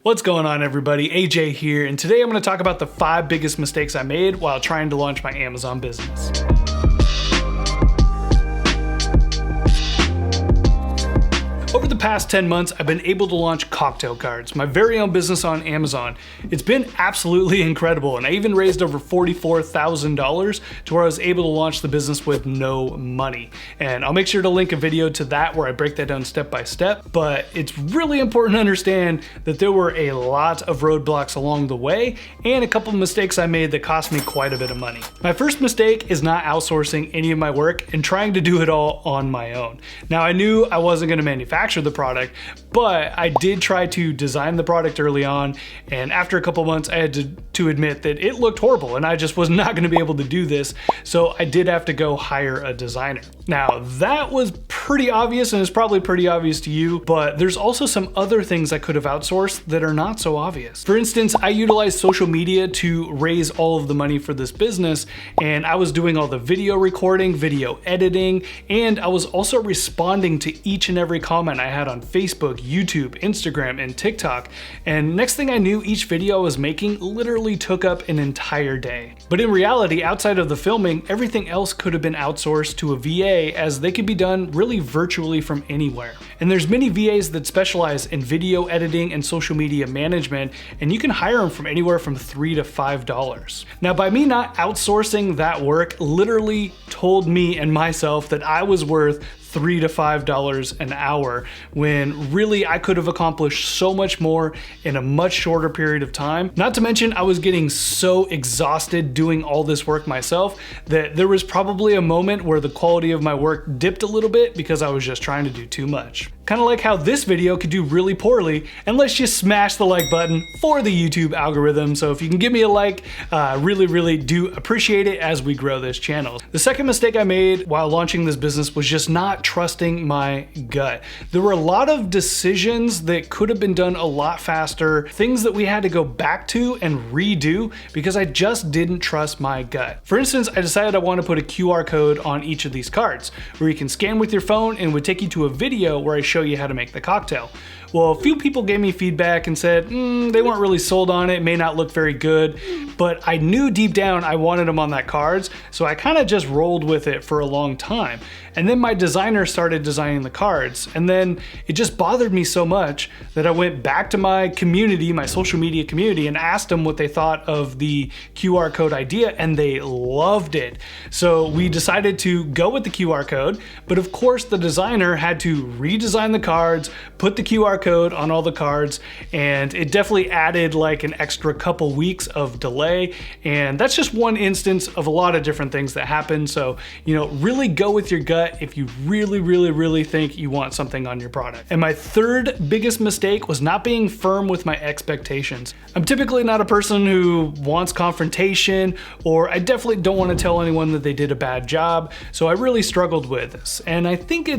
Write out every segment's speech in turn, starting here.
What's going on, everybody? AJ here, and today I'm going to talk about the 5 biggest mistakes I made while trying to launch my Amazon business. Over the past 10 months, I've been able to launch cocktail cards, my very own business on Amazon. It's been absolutely incredible, and I even raised over $44,000 to where I was able to launch the business with no money. And I'll make sure to link a video to that where I break that down step by step, but it's really important to understand that there were a lot of roadblocks along the way and a couple of mistakes I made that cost me quite a bit of money. My first mistake is not outsourcing any of my work and trying to do it all on my own. Now, I knew I wasn't going to manufacture the product, but I did try to design the product early on, and after a couple months I had to admit that it looked horrible and I just was not going to be able to do this, so I did have to go hire a designer. Now, that was pretty obvious, and it's probably pretty obvious to you, but there's also some other things I could have outsourced that are not so obvious. For instance, I utilized social media to raise all of the money for this business, and I was doing all the video recording, video editing, and I was also responding to each and every comment I had on Facebook, YouTube, Instagram, and TikTok. And next thing I knew, each video I was making literally took up an entire day. But in reality, outside of the filming, everything else could have been outsourced to a VA, as they could be done really virtually from anywhere. And there's many VAs that specialize in video editing and social media management, and you can hire them from anywhere from $3 to $5. Now, by me not outsourcing that work literally told me and myself that I was worth $3 to $5 an hour, when really I could have accomplished so much more in a much shorter period of time. Not to mention, I was getting so exhausted doing all this work myself that there was probably a moment where the quality of my work dipped a little bit because I was just trying to do too much. Kind of like how this video could do really poorly, and let's just smash the like button for the YouTube algorithm. So if you can give me a like, really do appreciate it as we grow this channel. The second mistake I made while launching this business was just not trusting my gut. There were a lot of decisions that could have been done a lot faster, things that we had to go back to and redo because I just didn't trust my gut. For instance, I decided I want to put a QR code on each of these cards where you can scan with your phone and it would take you to a video where I show you how to make the cocktail. Well, a few people gave me feedback and said they weren't really sold on it, may not look very good, but I knew deep down I wanted them on that cards, so I kind of just rolled with it for a long time. And then my designer started designing the cards, and then it just bothered me so much that I went back to my community, my social media community, and asked them what they thought of the QR code idea, and they loved it. So we decided to go with the QR code, but of course the designer had to redesign the cards, put the QR code on all the cards, and it definitely added like an extra couple weeks of delay. And that's just one instance of a lot of different things that happen. So, really go with your gut if you really think you want something on your product. And my third biggest mistake was not being firm with my expectations. I'm typically not a person who wants confrontation, or I definitely don't want to tell anyone that they did a bad job. So I really struggled with this. And I think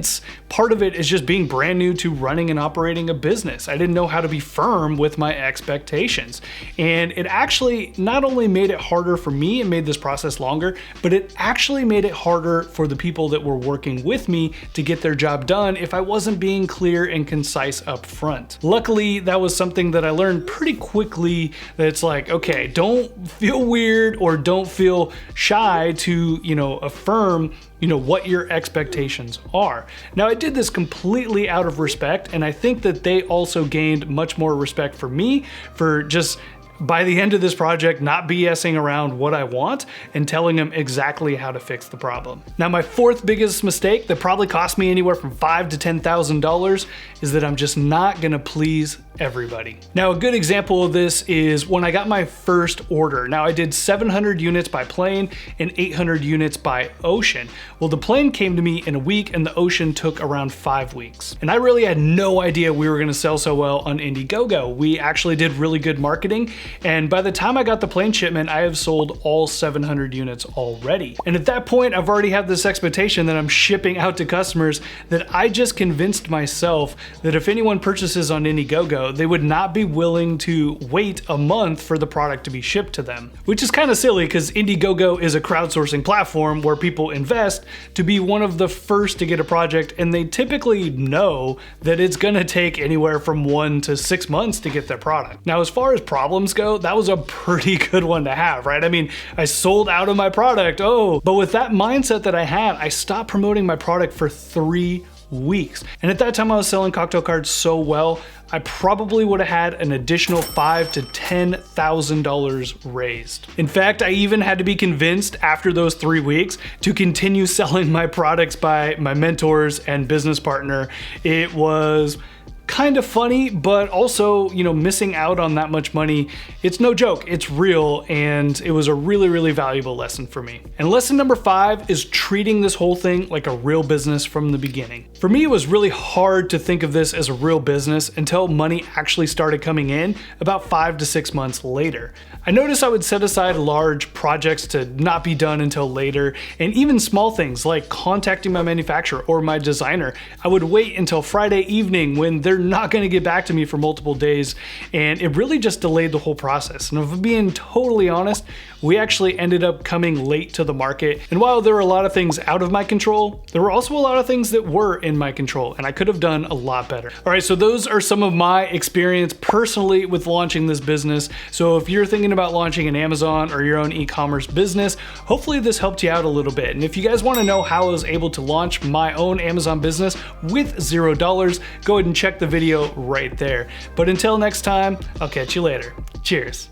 part of it is just being brand new to running and operating a business. I didn't know how to be firm with my expectations. And it actually not only made it harder for me and made this process longer, but it actually made it harder for the people that were working with me to get their job done if I wasn't being clear and concise up front. Luckily, that was something that I learned pretty quickly, that it's like, okay, don't feel weird or don't feel shy to, affirm what your expectations are. Now, I did this completely out of respect, and I think that they also gained much more respect for me for just, by the end of this project, not BSing around what I want and telling them exactly how to fix the problem. Now, my fourth biggest mistake that probably cost me anywhere from $5,000 to $10,000 is that I'm just not gonna please everybody. Now, a good example of this is when I got my first order. Now, I did 700 units by plane and 800 units by ocean. Well, the plane came to me in a week and the ocean took around 5 weeks. And I really had no idea we were gonna sell so well on Indiegogo. We actually did really good marketing, And by the time I got the plane shipment, I have sold all 700 units already. And at that point, I've already had this expectation that I'm shipping out to customers that I just convinced myself that if anyone purchases on Indiegogo, they would not be willing to wait a month for the product to be shipped to them. Which is kind of silly because Indiegogo is a crowdsourcing platform where people invest to be one of the first to get a project, and they typically know that it's gonna take anywhere from 1 to 6 months to get their product. Now, as far as problems go, that was a pretty good one to have, right? I mean, I sold out of my product, but with that mindset that I had, I stopped promoting my product for 3 weeks. And at that time I was selling cocktail cards so well, I probably would have had an additional $5,000 to $10,000 raised. In fact, I even had to be convinced after those 3 weeks to continue selling my products by my mentors and business partner. It was kind of funny, but also, missing out on that much money, it's no joke, it's real, and it was a really, really valuable lesson for me. And lesson number 5 is treating this whole thing like a real business from the beginning. For me, it was really hard to think of this as a real business until money actually started coming in about 5 to 6 months later. I noticed I would set aside large projects to not be done until later, and even small things like contacting my manufacturer or my designer, I would wait until Friday evening when they're not going to get back to me for multiple days, and it really just delayed the whole process. And if I'm being totally honest, we actually ended up coming late to the market, and while there were a lot of things out of my control, there were also a lot of things that were in my control, and I could have done a lot better. All right, so those are some of my experience personally with launching this business. So if you're thinking about launching an Amazon or your own e-commerce business, hopefully this helped you out a little bit. And if you guys want to know how I was able to launch my own Amazon business with $0, go ahead and check the video right there. But until next time, I'll catch you later. Cheers.